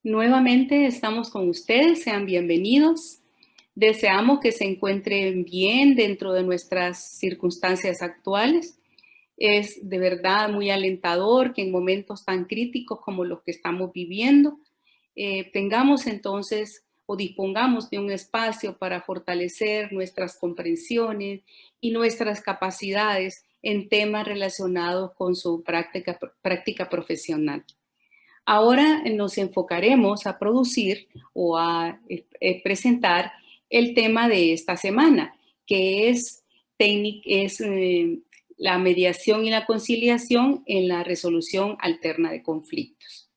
Nuevamente estamos con ustedes, sean bienvenidos. Deseamos que se encuentren bien dentro de nuestras circunstancias actuales. Es de verdad muy alentador que en momentos tan críticos como los que estamos viviendo, tengamos entonces o dispongamos de un espacio para fortalecer nuestras comprensiones y nuestras capacidades en temas relacionados con su práctica profesional. Ahora nos enfocaremos a producir o a presentar el tema de esta semana, que es la mediación y la conciliación en la resolución alterna de conflictos.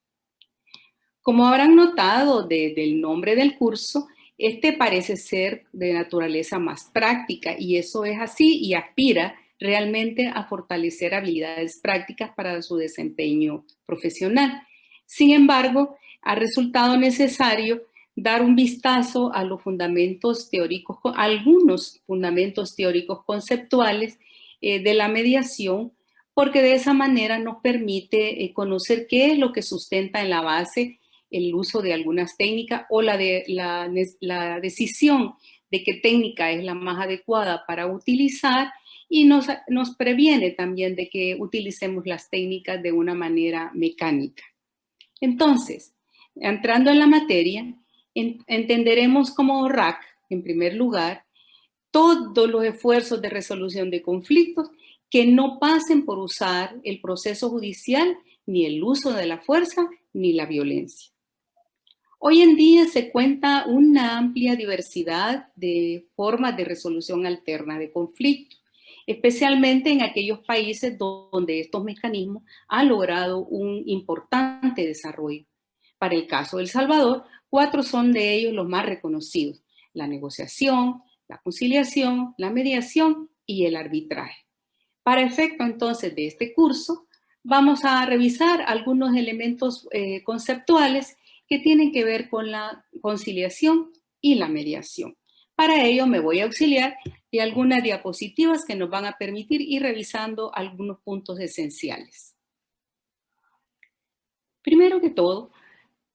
Como habrán notado desde el nombre del curso, este parece ser de naturaleza más práctica y eso es así y aspira realmente a fortalecer habilidades prácticas para su desempeño profesional. Sin embargo, ha resultado necesario dar un vistazo a los fundamentos teóricos, a algunos fundamentos teóricos conceptuales de la mediación, porque de esa manera nos permite conocer qué es lo que sustenta en la base el uso de algunas técnicas o la decisión de qué técnica es la más adecuada para utilizar y nos previene también de que utilicemos las técnicas de una manera mecánica. Entonces, entrando en la materia, entenderemos como RAC, en primer lugar, todos los esfuerzos de resolución de conflictos que no pasen por usar el proceso judicial, ni el uso de la fuerza, ni la violencia. Hoy en día se cuenta una amplia diversidad de formas de resolución alterna de conflictos, especialmente en aquellos países donde estos mecanismos han logrado un importante desarrollo. Para el caso de El Salvador, 4 son de ellos los más reconocidos: la negociación, la conciliación, la mediación y el arbitraje. Para efecto entonces de este curso, vamos a revisar algunos elementos conceptuales que tienen que ver con la conciliación y la mediación. Para ello me voy a auxiliar de algunas diapositivas que nos van a permitir ir revisando algunos puntos esenciales. Primero que todo,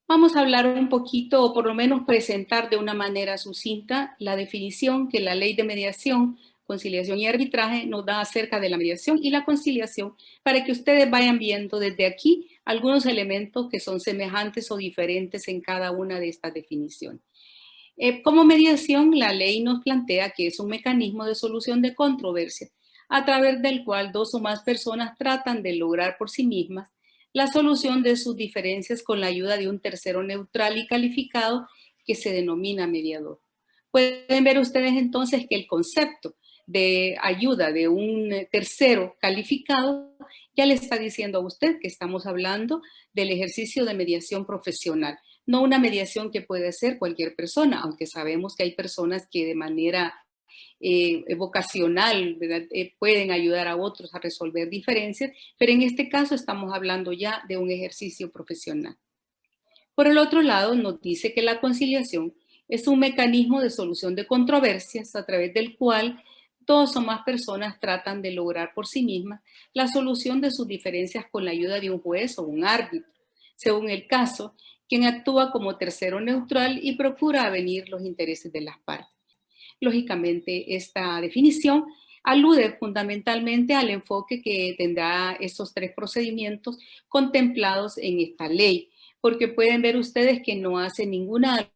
vamos a hablar un poquito, o por lo menos presentar de una manera sucinta, la definición que la Ley de Mediación, Conciliación y Arbitraje nos da acerca de la mediación y la conciliación, para que ustedes vayan viendo desde aquí algunos elementos que son semejantes o diferentes en cada una de estas definiciones. Como mediación, la ley nos plantea que es un mecanismo de solución de controversias a través del cual dos o más personas tratan de lograr por sí mismas la solución de sus diferencias con la ayuda de un tercero neutral y calificado que se denomina mediador. Pueden ver ustedes entonces que el concepto de ayuda de un tercero calificado ya le está diciendo a usted que estamos hablando del ejercicio de mediación profesional, no una mediación que puede hacer cualquier persona, aunque sabemos que hay personas que de manera vocacional, pueden ayudar a otros a resolver diferencias, pero en este caso estamos hablando ya de un ejercicio profesional. Por el otro lado, nos dice que la conciliación es un mecanismo de solución de controversias a través del cual dos o más personas tratan de lograr por sí mismas la solución de sus diferencias con la ayuda de un juez o un árbitro, según el caso, quien actúa como tercero neutral y procura avenir los intereses de las partes. Lógicamente, esta definición alude fundamentalmente al enfoque que tendrá estos 3 procedimientos contemplados en esta ley, porque pueden ver ustedes que no hace ninguna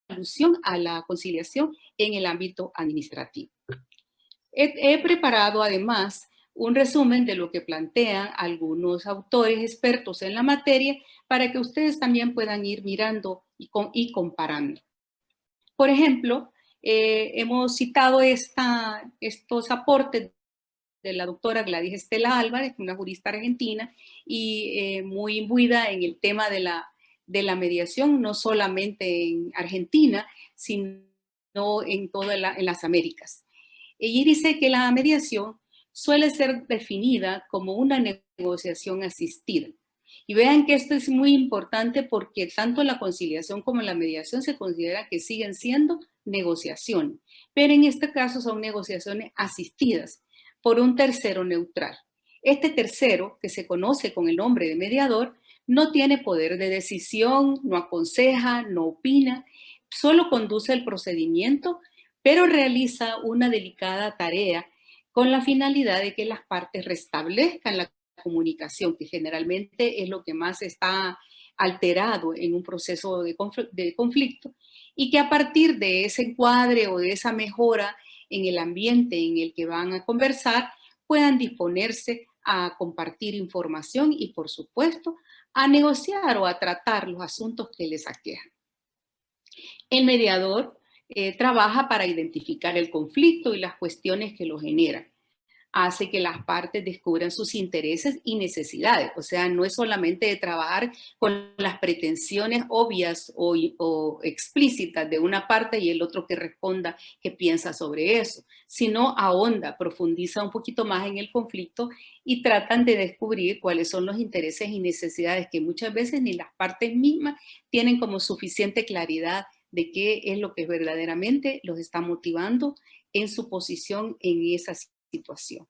alusión a la conciliación en el ámbito administrativo. He preparado además un resumen de lo que plantean algunos autores expertos en la materia para que ustedes también puedan ir mirando y comparando. Por ejemplo, hemos citado estos aportes de la doctora Gladys Estela Álvarez, una jurista argentina y muy imbuida en el tema de la mediación, no solamente en Argentina, sino en en las Américas. Ella dice que la mediación suele ser definida como una negociación asistida. Y vean que esto es muy importante porque tanto la conciliación como la mediación se considera que siguen siendo negociaciones, pero en este caso son negociaciones asistidas por un tercero neutral. Este tercero, que se conoce con el nombre de mediador, No tiene poder de decisión, no aconseja, no opina, solo conduce el procedimiento, pero realiza una delicada tarea con la finalidad de que las partes restablezcan la comunicación, que generalmente es lo que más está alterado en un proceso de conflicto, y que a partir de ese encuadre o de esa mejora en el ambiente en el que van a conversar, puedan disponerse a compartir información y, por supuesto, a negociar o a tratar los asuntos que les aquejan. El mediador trabaja para identificar el conflicto y las cuestiones que lo generan. Hace que las partes descubran sus intereses y necesidades. O sea, no es solamente de trabajar con las pretensiones obvias o explícitas de una parte y el otro que responda qué piensa sobre eso, sino ahonda, profundiza un poquito más en el conflicto y tratan de descubrir cuáles son los intereses y necesidades que muchas veces ni las partes mismas tienen como suficiente claridad de qué es lo que verdaderamente los está motivando en su posición en esa situación.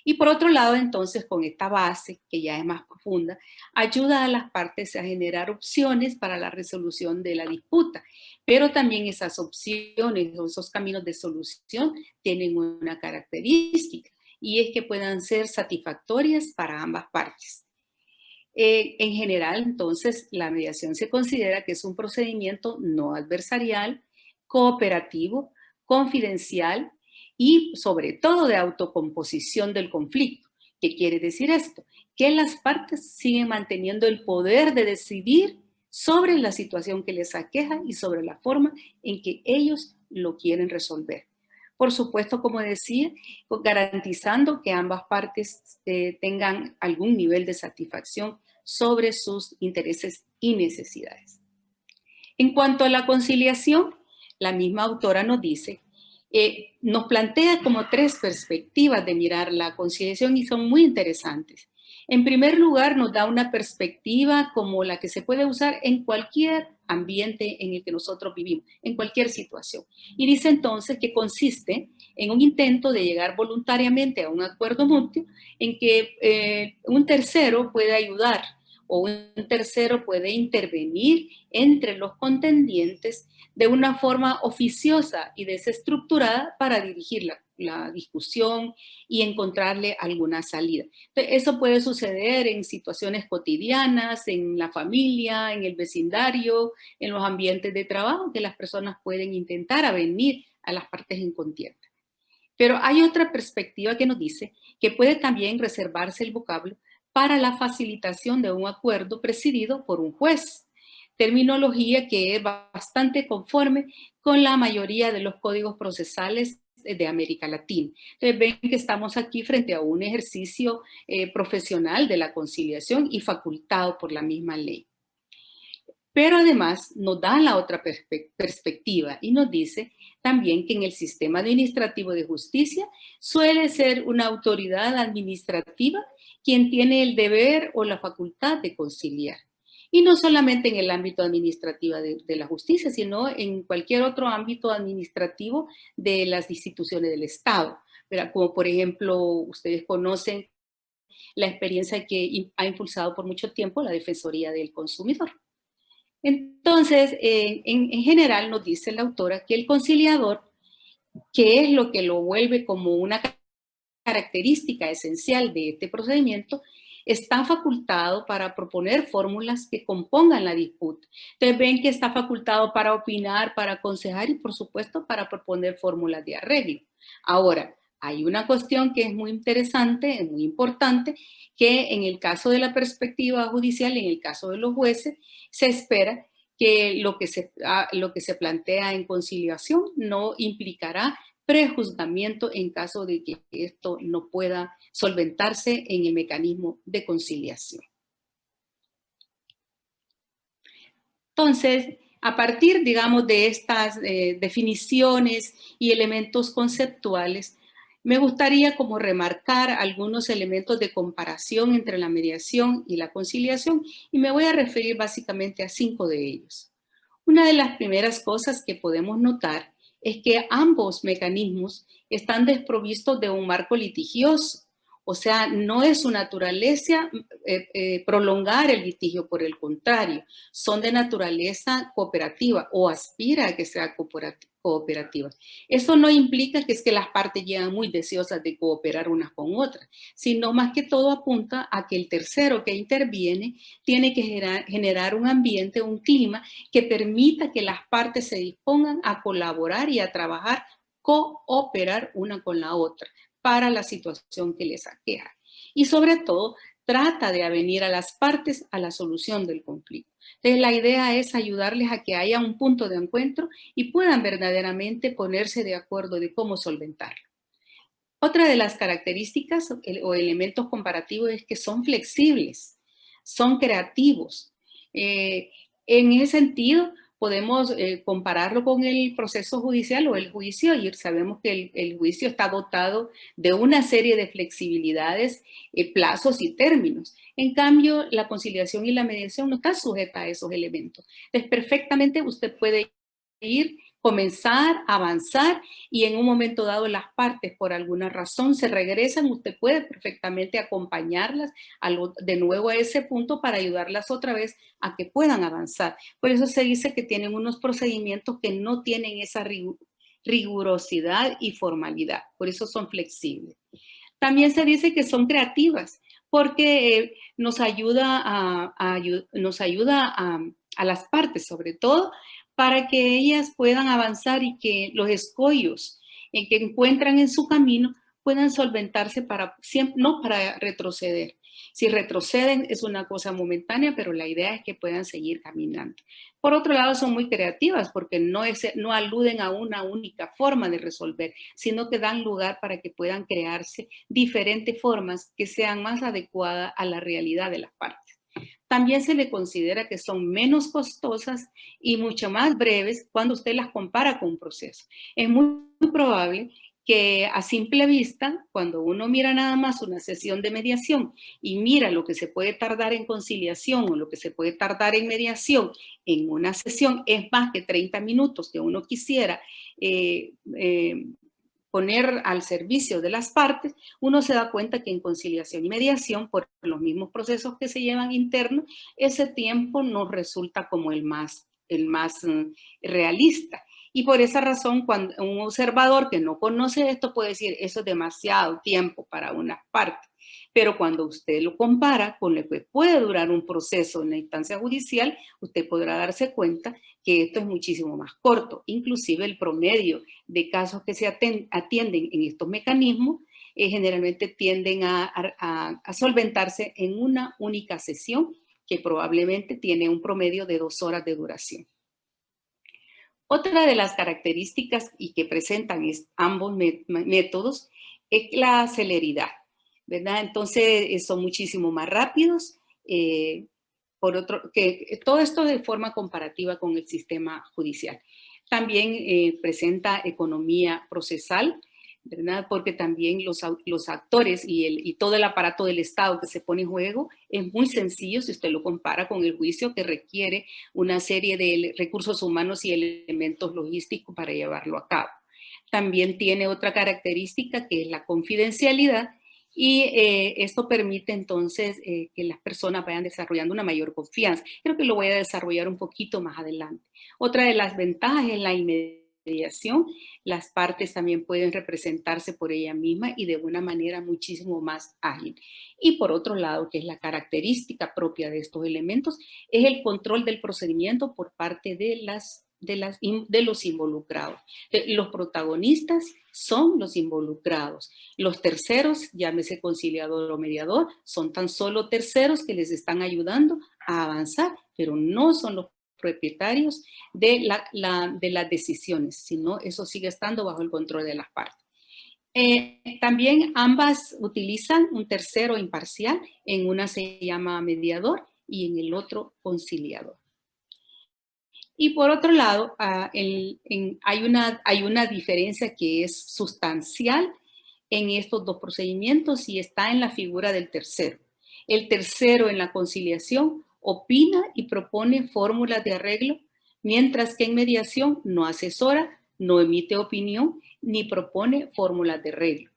Y por otro lado, entonces, con esta base, que ya es más profunda, ayuda a las partes a generar opciones para la resolución de la disputa, pero también esas opciones o esos caminos de solución tienen una característica, y es que puedan ser satisfactorias para ambas partes. En general, entonces, la mediación se considera que es un procedimiento no adversarial, cooperativo, confidencial y sobre todo de autocomposición del conflicto. ¿Qué quiere decir esto? Que las partes siguen manteniendo el poder de decidir sobre la situación que les aqueja y sobre la forma en que ellos lo quieren resolver. Por supuesto, como decía, garantizando que ambas partes tengan algún nivel de satisfacción sobre sus intereses y necesidades. En cuanto a la conciliación, la misma autora nos dice, nos plantea como tres perspectivas de mirar la conciliación y son muy interesantes. En primer lugar, nos da una perspectiva como la que se puede usar en cualquier ambiente en el que nosotros vivimos, en cualquier situación. Y dice entonces que consiste en un intento de llegar voluntariamente a un acuerdo mutuo en que un tercero puede ayudar o un tercero puede intervenir entre los contendientes de una forma oficiosa y desestructurada para dirigir la discusión y encontrarle alguna salida. Entonces, eso puede suceder en situaciones cotidianas, en la familia, en el vecindario, en los ambientes de trabajo, que las personas pueden intentar avenir a las partes en contienda. Pero hay otra perspectiva que nos dice que puede también reservarse el vocablo para la facilitación de un acuerdo presidido por un juez, terminología que es bastante conforme con la mayoría de los códigos procesales de América Latina. Entonces ven que estamos aquí frente a un ejercicio profesional de la conciliación y facultado por la misma ley. Pero además nos da la otra perspectiva y nos dice también que en el sistema administrativo de justicia suele ser una autoridad administrativa quien tiene el deber o la facultad de conciliar. Y no solamente en el ámbito administrativo de la justicia, sino en cualquier otro ámbito administrativo de las instituciones del Estado. ¿Verdad? Como por ejemplo, ustedes conocen la experiencia que ha impulsado por mucho tiempo la Defensoría del Consumidor. Entonces, en general nos dice la autora que el conciliador, que es lo que lo vuelve como una característica esencial de este procedimiento, está facultado para proponer fórmulas que compongan la disputa. Entonces ven que está facultado para opinar, para aconsejar y por supuesto para proponer fórmulas de arreglo. Ahora, hay una cuestión que es muy interesante, es muy importante, que en el caso de la perspectiva judicial, en el caso de los jueces, se espera que lo que se plantea en conciliación no implicará prejuzgamiento en caso de que esto no pueda solventarse en el mecanismo de conciliación. Entonces, a partir, digamos, de estas definiciones y elementos conceptuales, me gustaría como remarcar algunos elementos de comparación entre la mediación y la conciliación y me voy a referir básicamente a 5 de ellos. Una de las primeras cosas que podemos notar es que ambos mecanismos están desprovistos de un marco litigioso O sea, no es su naturaleza prolongar el litigio, por el contrario, son de naturaleza cooperativa o aspira a que sea cooperativa. Eso no implica que es que las partes llegan muy deseosas de cooperar unas con otras, sino más que todo apunta a que el tercero que interviene tiene que generar un ambiente, un clima que permita que las partes se dispongan a colaborar y a trabajar, cooperar una con la otra para la situación que les aqueja. Y sobre todo, trata de avenir a las partes a la solución del conflicto. Entonces, la idea es ayudarles a que haya un punto de encuentro y puedan verdaderamente ponerse de acuerdo de cómo solventarlo. Otra de las características o elementos comparativos es que son flexibles, son creativos. En ese sentido, podemos compararlo con el proceso judicial o el juicio, y sabemos que el juicio está dotado de una serie de flexibilidades, plazos y términos. En cambio, la conciliación y la mediación no está sujeta a esos elementos. Entonces, perfectamente usted puede ir, comenzar, avanzar, y en un momento dado las partes por alguna razón se regresan, usted puede perfectamente acompañarlas de nuevo a ese punto para ayudarlas otra vez a que puedan avanzar. Por eso se dice que tienen unos procedimientos que no tienen esa rigurosidad y formalidad, por eso son flexibles. También se dice que son creativas porque nos ayuda a las partes, sobre todo, para que ellas puedan avanzar y que los escollos que encuentran en su camino puedan solventarse no para retroceder. Si retroceden es una cosa momentánea, pero la idea es que puedan seguir caminando. Por otro lado, son muy creativas porque no aluden a una única forma de resolver, sino que dan lugar para que puedan crearse diferentes formas que sean más adecuadas a la realidad de las partes. También se le considera que son menos costosas y mucho más breves cuando usted las compara con un proceso. Es muy probable que a simple vista, cuando uno mira nada más una sesión de mediación y mira lo que se puede tardar en conciliación o lo que se puede tardar en mediación en una sesión, es más que 30 minutos que uno quisiera poner al servicio de las partes, uno se da cuenta que en conciliación y mediación, por los mismos procesos que se llevan internos, ese tiempo no resulta como el más realista. Y por esa razón, cuando un observador que no conoce esto puede decir, eso es demasiado tiempo para una parte. Pero cuando usted lo compara con lo que puede durar un proceso en la instancia judicial, usted podrá darse cuenta que esto es muchísimo más corto. Inclusive el promedio de casos que se atienden en estos mecanismos generalmente tienden a solventarse en una única sesión que probablemente tiene un promedio de 2 horas de duración. Otra de las características y que presentan ambos métodos es la celeridad, ¿verdad? Entonces son muchísimo más rápidos, todo esto de forma comparativa con el sistema judicial. También presenta economía procesal, ¿verdad? Porque también los actores y todo el aparato del Estado que se pone en juego es muy sencillo si usted lo compara con el juicio que requiere una serie de recursos humanos y elementos logísticos para llevarlo a cabo. También tiene otra característica que es la confidencialidad, y esto permite entonces que las personas vayan desarrollando una mayor confianza. Creo que lo voy a desarrollar un poquito más adelante. Otra de las ventajas es la inmediación. Las partes también pueden representarse por ella misma y de una manera muchísimo más ágil. Y por otro lado, que es la característica propia de estos elementos, es el control del procedimiento por parte de los involucrados. Los protagonistas son los involucrados. Los terceros, llámese conciliador o mediador, son tan solo terceros que les están ayudando a avanzar, pero no son los propietarios de las decisiones, sino eso sigue estando bajo el control de las partes. También ambas utilizan un tercero imparcial, en una se llama mediador y en el otro conciliador. Y por otro lado, hay una diferencia que es sustancial en estos dos procedimientos y está en la figura del tercero. El tercero en la conciliación opina y propone fórmulas de arreglo, mientras que en mediación no asesora, no emite opinión ni propone fórmulas de arreglo.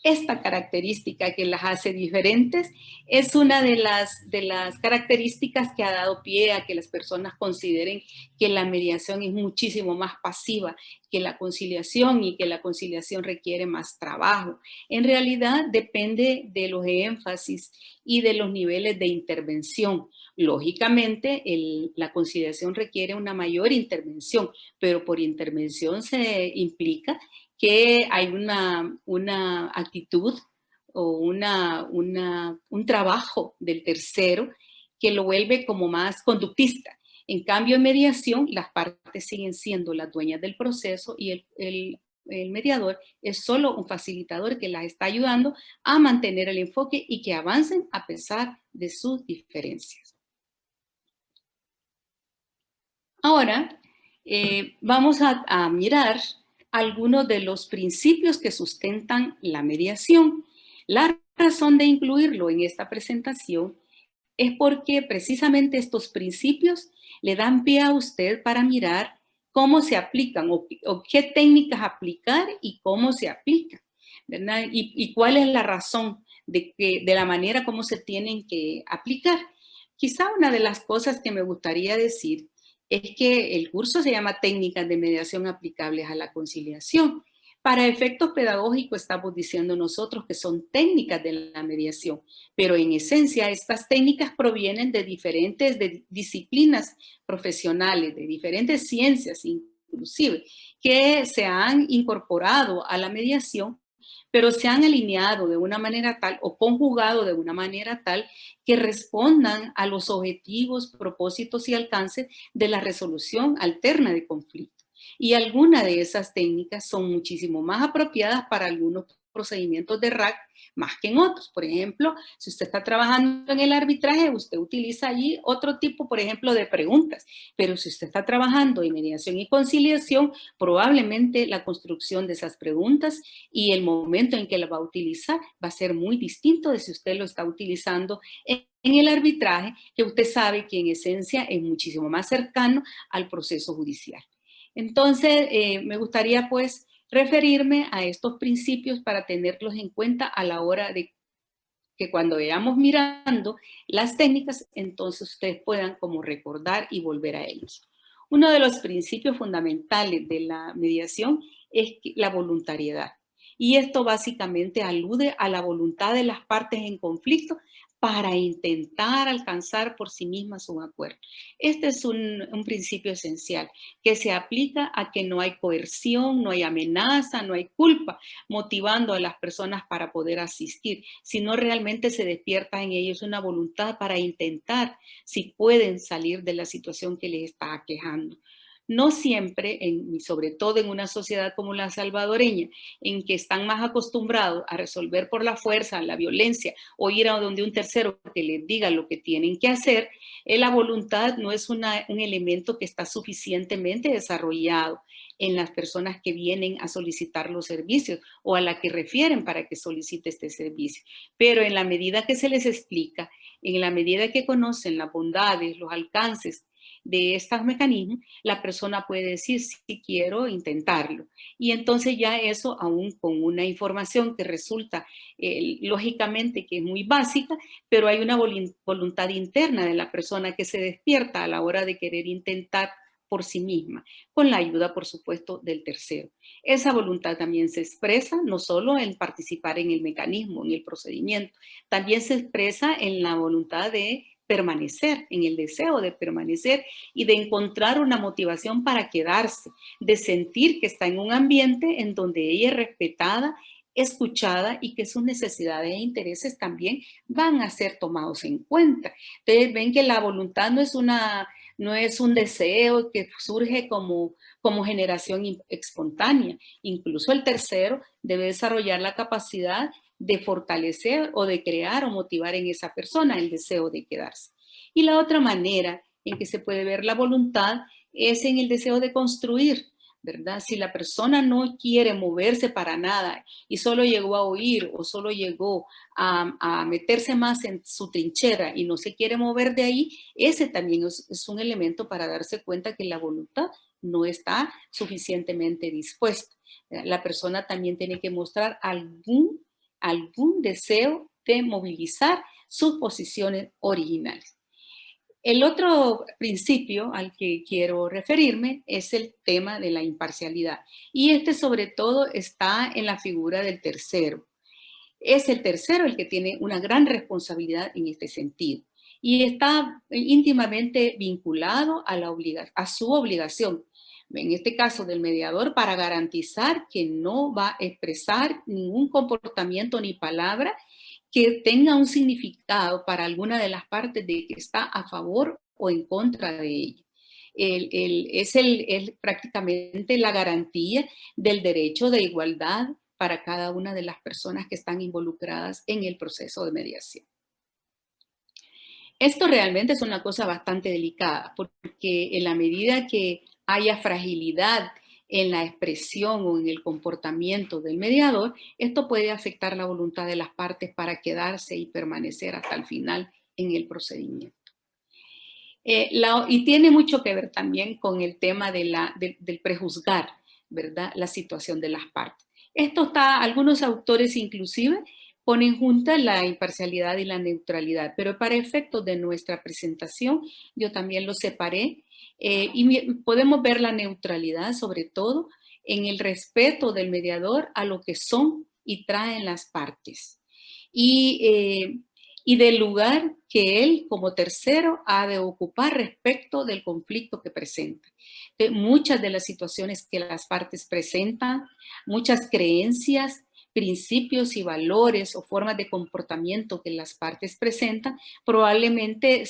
Esta característica que las hace diferentes es una de las características que ha dado pie a que las personas consideren que la mediación es muchísimo más pasiva que la conciliación y que la conciliación requiere más trabajo. En realidad depende de los énfasis y de los niveles de intervención. Lógicamente, la conciliación requiere una mayor intervención, pero por intervención se implica que hay una actitud o un trabajo del tercero que lo vuelve como más conductista. En cambio, en mediación, las partes siguen siendo las dueñas del proceso y el mediador es solo un facilitador que las está ayudando a mantener el enfoque y que avancen a pesar de sus diferencias. Ahora, vamos a mirar algunos de los principios que sustentan la mediación. La razón de incluirlo en esta presentación es porque precisamente estos principios le dan pie a usted para mirar cómo se aplican o qué técnicas aplicar y cómo se aplican, ¿verdad? Y cuál es la razón de la manera como se tienen que aplicar. Quizá una de las cosas que me gustaría decir es que el curso se llama Técnicas de Mediación Aplicables a la Conciliación. Para efectos pedagógicos estamos diciendo nosotros que son técnicas de la mediación, pero en esencia estas técnicas provienen de diferentes disciplinas profesionales, de diferentes ciencias inclusive, que se han incorporado a la mediación, pero se han alineado de una manera tal o conjugado de una manera tal que respondan a los objetivos, propósitos y alcances de la resolución alterna de conflictos. Y algunas de esas técnicas son muchísimo más apropiadas para algunos procedimientos de RAC más que en otros. Por ejemplo, si usted está trabajando en el arbitraje, usted utiliza allí otro tipo, por ejemplo, de preguntas. Pero si usted está trabajando en mediación y conciliación, probablemente la construcción de esas preguntas y el momento en que la va a utilizar va a ser muy distinto de si usted lo está utilizando en el arbitraje, que usted sabe que en esencia es muchísimo más cercano al proceso judicial. Entonces, me gustaría pues referirme a estos principios para tenerlos en cuenta a la hora de que cuando vayamos mirando las técnicas, entonces ustedes puedan como recordar y volver a ellos. Uno de los principios fundamentales de la mediación es la voluntariedad. Y esto básicamente alude a la voluntad de las partes en conflicto para intentar alcanzar por sí mismas un acuerdo. Este es un principio esencial que se aplica a que no hay coerción, no hay amenaza, no hay culpa, motivando a las personas para poder asistir, sino realmente se despierta en ellos una voluntad para intentar si pueden salir de la situación que les está aquejando. No siempre, y sobre todo en una sociedad como la salvadoreña, en que están más acostumbrados a resolver por la fuerza, la violencia, o ir a donde un tercero que les diga lo que tienen que hacer, la voluntad no es un elemento que está suficientemente desarrollado en las personas que vienen a solicitar los servicios o a la que refieren para que solicite este servicio. Pero en la medida que se les explica, en la medida que conocen las bondades, los alcances de estos mecanismos, la persona puede decir si quiero intentarlo. Y entonces ya eso, aún con una información que resulta lógicamente que es muy básica, pero hay una voluntad interna de la persona que se despierta a la hora de querer intentar por sí misma, con la ayuda, por supuesto, del tercero. Esa voluntad también se expresa no solo en participar en el mecanismo, en el procedimiento, también se expresa en la voluntad de permanecer, en el deseo de permanecer y de encontrar una motivación para quedarse, de sentir que está en un ambiente en donde ella es respetada, escuchada y que sus necesidades e intereses también van a ser tomados en cuenta. Entonces ven que la voluntad no es un deseo que surge como generación espontánea. Incluso el tercero debe desarrollar la capacidad de fortalecer o de crear o motivar en esa persona el deseo de quedarse. Y la otra manera en que se puede ver la voluntad es en el deseo de construir, ¿verdad? Si la persona no quiere moverse para nada y solo llegó a oír o solo llegó a meterse más en su trinchera y no se quiere mover de ahí, ese también es un elemento para darse cuenta que la voluntad no está suficientemente dispuesta. La persona también tiene que mostrar algún algún deseo de movilizar sus posiciones originales. El otro principio al que quiero referirme es el tema de la imparcialidad. Y este sobre todo está en la figura del tercero. Es el tercero el que tiene una gran responsabilidad en este sentido. Y está íntimamente vinculado a su obligación, en este caso del mediador, para garantizar que no va a expresar ningún comportamiento ni palabra que tenga un significado para alguna de las partes de que está a favor o en contra de ella. Es prácticamente la garantía del derecho de igualdad para cada una de las personas que están involucradas en el proceso de mediación. Esto realmente es una cosa bastante delicada, porque en la medida que haya fragilidad en la expresión o en el comportamiento del mediador, esto puede afectar la voluntad de las partes para quedarse y permanecer hasta el final en el procedimiento. Y tiene mucho que ver también con el tema del prejuzgar, ¿verdad?, la situación de las partes. Algunos autores inclusive ponen juntas la imparcialidad y la neutralidad, pero para efectos de nuestra presentación yo también lo separé y podemos ver la neutralidad sobre todo en el respeto del mediador a lo que son y traen las partes. Y del lugar que él como tercero ha de ocupar respecto del conflicto que presenta. Muchas de las situaciones que las partes presentan, muchas creencias, principios y valores o formas de comportamiento que las partes presentan probablemente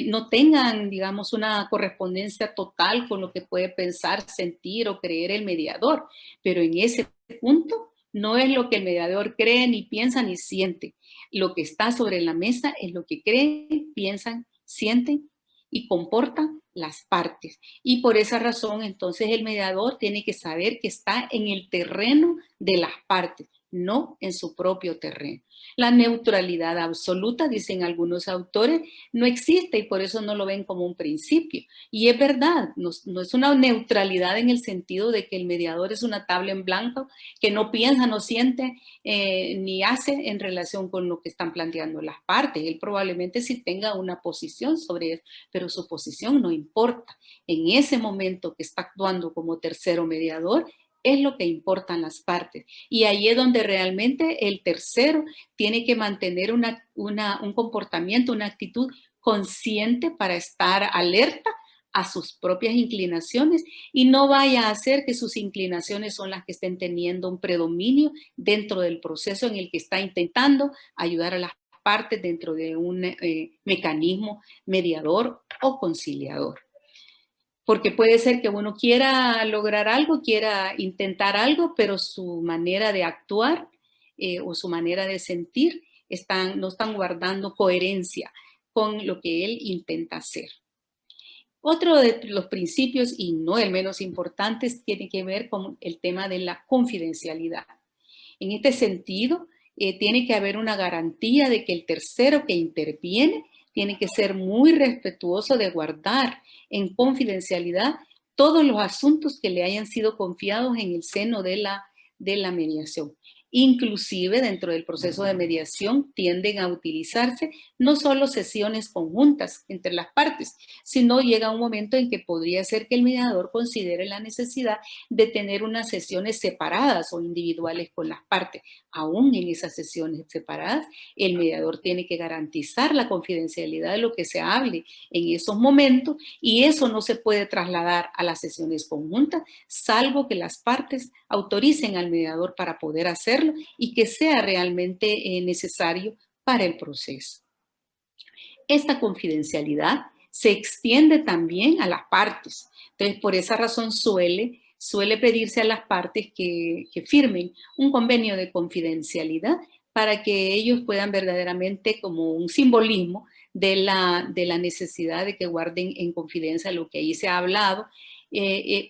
no tengan, digamos, una correspondencia total con lo que puede pensar, sentir o creer el mediador, pero en ese punto no es lo que el mediador cree, ni piensa, ni siente. Lo que está sobre la mesa es lo que creen, piensan, sienten y comportan las partes. Y por esa razón, entonces, el mediador tiene que saber que está en el terreno de las partes, no en su propio terreno. La neutralidad absoluta, dicen algunos autores, no existe y por eso no lo ven como un principio. Y es verdad, no es una neutralidad en el sentido de que el mediador es una tabla en blanco que no piensa, no siente ni hace en relación con lo que están planteando las partes. Él probablemente sí tenga una posición sobre eso, pero su posición no importa. En ese momento que está actuando como tercero mediador, es lo que importan las partes. Y ahí es donde realmente el tercero tiene que mantener un comportamiento, una actitud consciente para estar alerta a sus propias inclinaciones y no vaya a hacer que sus inclinaciones son las que estén teniendo un predominio dentro del proceso en el que está intentando ayudar a las partes dentro de un mecanismo mediador o conciliador. Porque puede ser que uno quiera lograr algo, quiera intentar algo, pero su manera de actuar o su manera de sentir no están guardando coherencia con lo que él intenta hacer. Otro de los principios, y no el menos importante, tiene que ver con el tema de la confidencialidad. En este sentido, tiene que haber una garantía de que el tercero que interviene tiene que ser muy respetuoso de guardar en confidencialidad todos los asuntos que le hayan sido confiados en el seno de la mediación. Inclusive dentro del proceso de mediación tienden a utilizarse no solo sesiones conjuntas entre las partes, sino llega un momento en que podría ser que el mediador considere la necesidad de tener unas sesiones separadas o individuales con las partes. Aún en esas sesiones separadas, el mediador tiene que garantizar la confidencialidad de lo que se hable en esos momentos y eso no se puede trasladar a las sesiones conjuntas, salvo que las partes autoricen al mediador para poder hacerlo y que sea realmente necesario para el proceso. Esta confidencialidad se extiende también a las partes. Entonces, por esa razón suele pedirse a las partes que firmen un convenio de confidencialidad para que ellos puedan verdaderamente, como un simbolismo de la necesidad de que guarden en confidencia lo que ahí se ha hablado,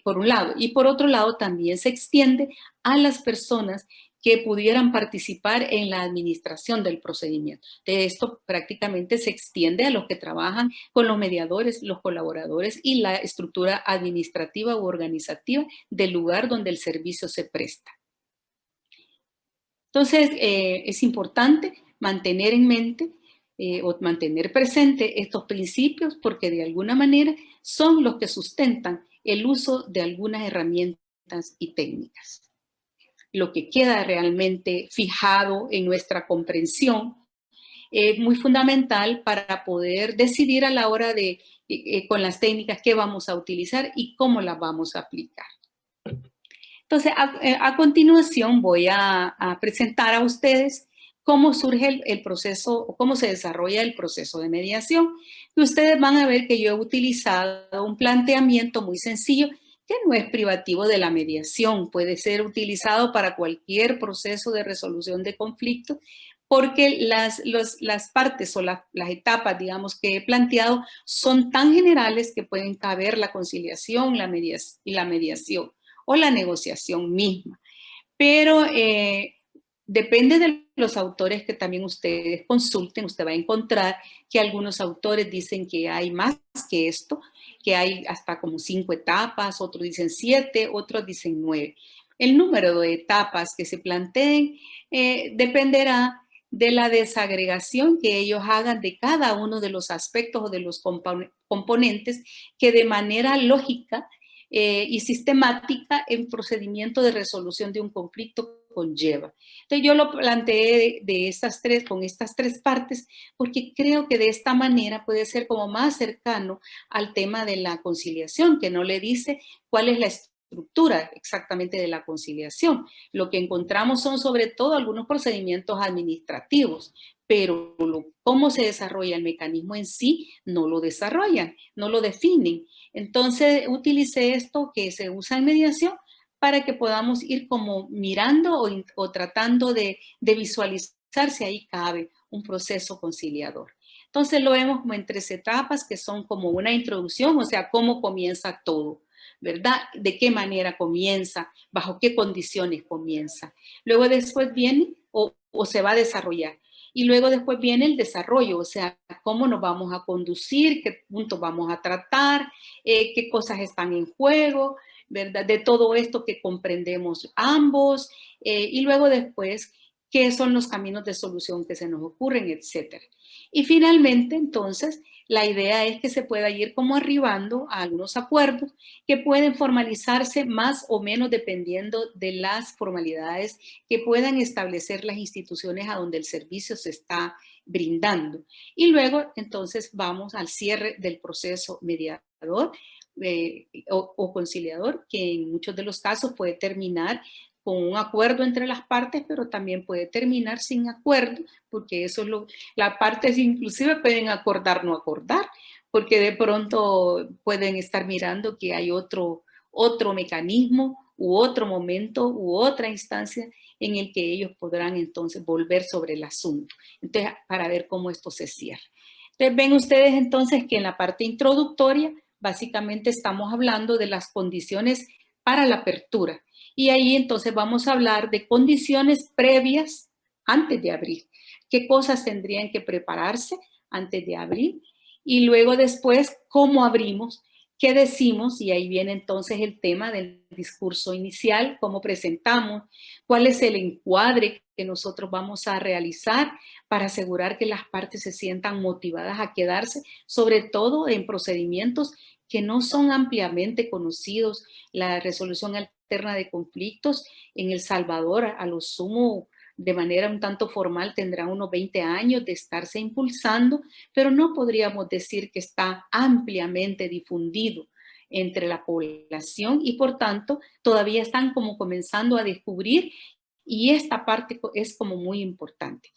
por un lado. Y por otro lado, también se extiende a las personas que pudieran participar en la administración del procedimiento. De esto prácticamente se extiende a los que trabajan con los mediadores, los colaboradores y la estructura administrativa u organizativa del lugar donde el servicio se presta. Entonces, es importante mantener en mente o mantener presente estos principios porque de alguna manera son los que sustentan el uso de algunas herramientas y técnicas. Lo que queda realmente fijado en nuestra comprensión es muy fundamental para poder decidir a la hora de, con las técnicas que vamos a utilizar y cómo las vamos a aplicar. Entonces, a continuación voy a presentar a ustedes cómo surge el proceso o cómo se desarrolla el proceso de mediación. Y ustedes van a ver que yo he utilizado un planteamiento muy sencillo que no es privativo de la mediación, puede ser utilizado para cualquier proceso de resolución de conflictos, porque las partes o las etapas, digamos, que he planteado son tan generales que pueden caber la conciliación y la mediación o la negociación misma. Pero depende de los autores que también ustedes consulten. Usted va a encontrar que algunos autores dicen que hay más que esto, que hay hasta como 5 etapas, otros dicen 7, otros dicen 9. El número de etapas que se planteen dependerá de la desagregación que ellos hagan de cada uno de los aspectos o de los componentes que de manera lógica y sistemática en procedimiento de resolución de un conflicto conlleva. Entonces yo lo planteé con estas tres partes porque creo que de esta manera puede ser como más cercano al tema de la conciliación, que no le dice cuál es la estructura exactamente de la conciliación. Lo que encontramos son sobre todo algunos procedimientos administrativos, pero cómo se desarrolla el mecanismo en sí no lo desarrollan, no lo definen. Entonces utilicé esto que se usa en mediación para que podamos ir como mirando o tratando de visualizar si ahí cabe un proceso conciliador. Entonces lo vemos como en 3 etapas que son como una introducción, o sea, cómo comienza todo, ¿verdad? De qué manera comienza, bajo qué condiciones comienza. Luego después viene o se va a desarrollar. Y luego después viene el desarrollo, o sea, cómo nos vamos a conducir, qué puntos vamos a tratar, qué cosas están en juego, ¿verdad? De todo esto que comprendemos ambos, y luego después, qué son los caminos de solución que se nos ocurren, etcétera. Y finalmente, entonces, la idea es que se pueda ir como arribando a algunos acuerdos que pueden formalizarse más o menos dependiendo de las formalidades que puedan establecer las instituciones a donde el servicio se está brindando. Y luego, entonces, vamos al cierre del proceso mediador o conciliador, que en muchos de los casos puede terminar con un acuerdo entre las partes, pero también puede terminar sin acuerdo, porque eso es las partes inclusive pueden acordar no acordar, porque de pronto pueden estar mirando que hay otro mecanismo u otro momento u otra instancia en el que ellos podrán entonces volver sobre el asunto. Entonces, para ver cómo esto se cierra. Entonces, ven ustedes entonces que en la parte introductoria, básicamente estamos hablando de las condiciones para la apertura. Y ahí entonces vamos a hablar de condiciones previas antes de abrir. ¿Qué cosas tendrían que prepararse antes de abrir? Y luego después, ¿cómo abrimos? ¿Qué decimos? Y ahí viene entonces el tema del discurso inicial, cómo presentamos, cuál es el encuadre que nosotros vamos a realizar para asegurar que las partes se sientan motivadas a quedarse, sobre todo en procedimientos que no son ampliamente conocidos. La resolución alterna de conflictos en El Salvador, a lo sumo, de manera un tanto formal, tendrá unos 20 años de estarse impulsando, pero no podríamos decir que está ampliamente difundido entre la población y por tanto todavía están como comenzando a descubrir y esta parte es como muy importante.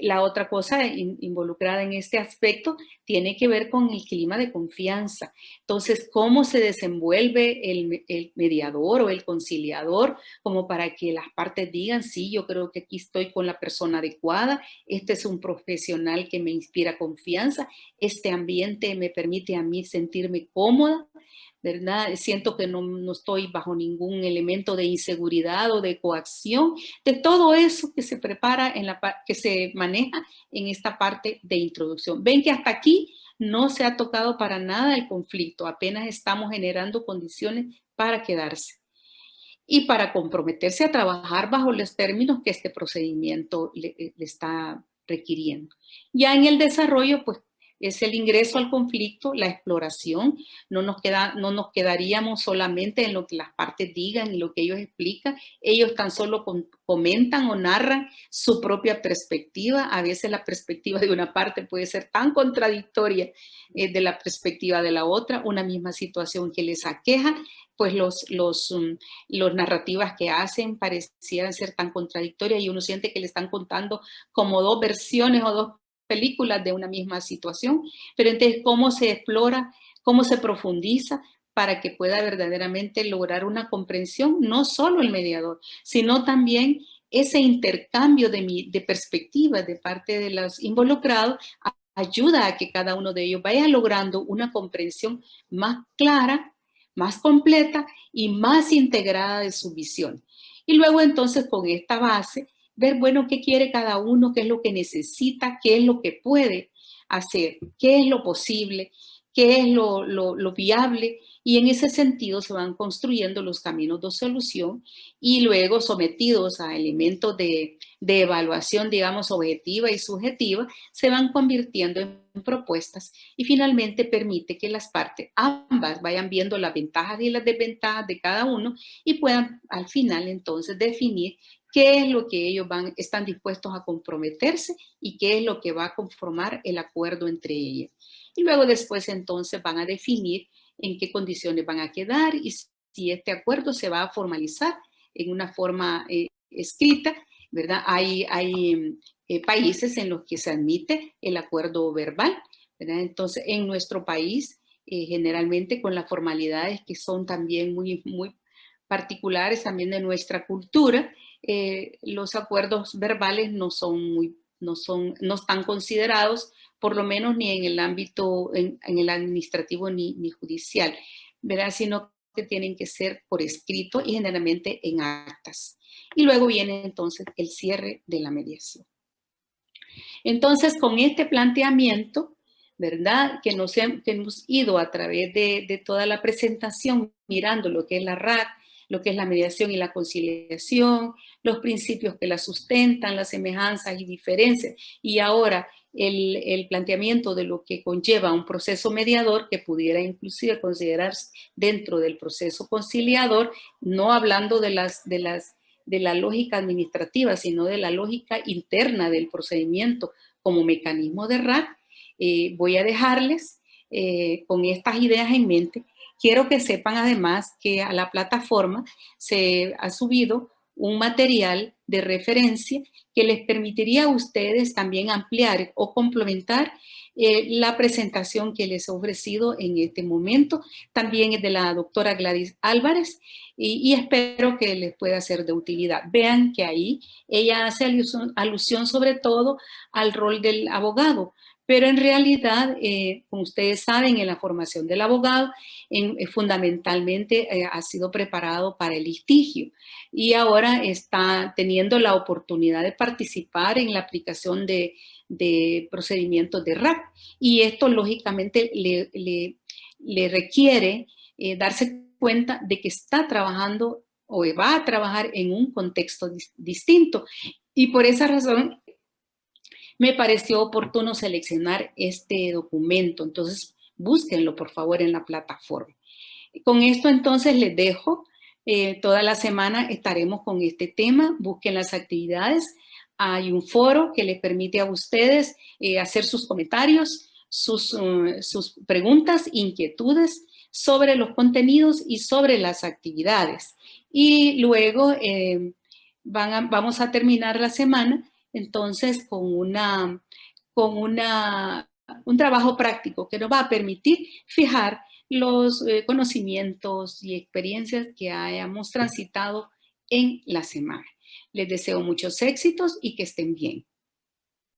La otra cosa involucrada en este aspecto tiene que ver con el clima de confianza. Entonces, ¿cómo se desenvuelve el mediador o el conciliador como para que las partes digan, sí, yo creo que aquí estoy con la persona adecuada, este es un profesional que me inspira confianza, este ambiente me permite a mí sentirme cómoda, ¿verdad? Siento que no estoy bajo ningún elemento de inseguridad o de coacción, de todo eso que se prepara, que se maneja en esta parte de introducción. Ven que hasta aquí no se ha tocado para nada el conflicto, apenas estamos generando condiciones para quedarse. y para comprometerse a trabajar bajo los términos que este procedimiento le está requiriendo. Ya en el desarrollo, pues es el ingreso al conflicto, la exploración. No nos quedaríamos solamente en lo que las partes digan y lo que ellos explican. Ellos tan solo comentan o narran su propia perspectiva. A veces la perspectiva de una parte puede ser tan contradictoria de la perspectiva de la otra. Una misma situación que les aqueja, pues los narrativas que hacen parecieran ser tan contradictorias y uno siente que le están contando como dos versiones o dos películas de una misma situación, pero entonces cómo se explora, cómo se profundiza para que pueda verdaderamente lograr una comprensión, no solo el mediador, sino también ese intercambio de perspectivas de parte de los involucrados ayuda a que cada uno de ellos vaya logrando una comprensión más clara, más completa y más integrada de su visión. Y luego entonces con esta base ver, bueno, qué quiere cada uno, qué es lo que necesita, qué es lo que puede hacer, qué es lo posible, qué es lo viable, y en ese sentido se van construyendo los caminos de solución y luego sometidos a elementos de evaluación, digamos, objetiva y subjetiva, se van convirtiendo en propuestas y finalmente permite que las partes ambas vayan viendo las ventajas y las desventajas de cada uno y puedan al final entonces definir qué es lo que ellos están dispuestos a comprometerse y qué es lo que va a conformar el acuerdo entre ellas. Y luego después entonces van a definir en qué condiciones van a quedar y si este acuerdo se va a formalizar en una forma escrita, ¿verdad? Hay países en los que se admite el acuerdo verbal, ¿verdad? Entonces, en nuestro país, generalmente con las formalidades que son también muy particulares también de nuestra cultura, los acuerdos verbales no están considerados, por lo menos ni en el ámbito, en el administrativo ni judicial, ¿verdad? Sino que tienen que ser por escrito y generalmente en actas. Y luego viene entonces el cierre de la mediación. Entonces, con este planteamiento, ¿verdad? Que hemos ido a través de toda la presentación mirando lo que es la RAC, lo que es la mediación y la conciliación, los principios que la sustentan, las semejanzas y diferencias, y ahora el planteamiento de lo que conlleva un proceso mediador que pudiera inclusive considerarse dentro del proceso conciliador, no hablando de la lógica administrativa, sino de la lógica interna del procedimiento como mecanismo de RAC. Voy a dejarles con estas ideas en mente. Quiero que sepan además que a la plataforma se ha subido un material de referencia que les permitiría a ustedes también ampliar o complementar la presentación que les he ofrecido en este momento. También es de la doctora Gladys Álvarez y espero que les pueda ser de utilidad. Vean que ahí ella hace alusión sobre todo al rol del abogado, pero en realidad, como ustedes saben, en la formación del abogado, fundamentalmente ha sido preparado para el litigio y ahora está teniendo la oportunidad de participar en la aplicación de procedimientos de RAC. Y esto, lógicamente, le requiere darse cuenta de que está trabajando o va a trabajar en un contexto distinto. Y por esa razón me pareció oportuno seleccionar este documento. Entonces, búsquenlo, por favor, en la plataforma. Con esto, entonces, les dejo. Toda la semana estaremos con este tema. Busquen las actividades. Hay un foro que les permite a ustedes hacer sus comentarios, sus preguntas, inquietudes sobre los contenidos y sobre las actividades. Y luego vamos a terminar la semana entonces con un trabajo práctico que nos va a permitir fijar los conocimientos y experiencias que hayamos transitado en la semana. Les deseo muchos éxitos y que estén bien.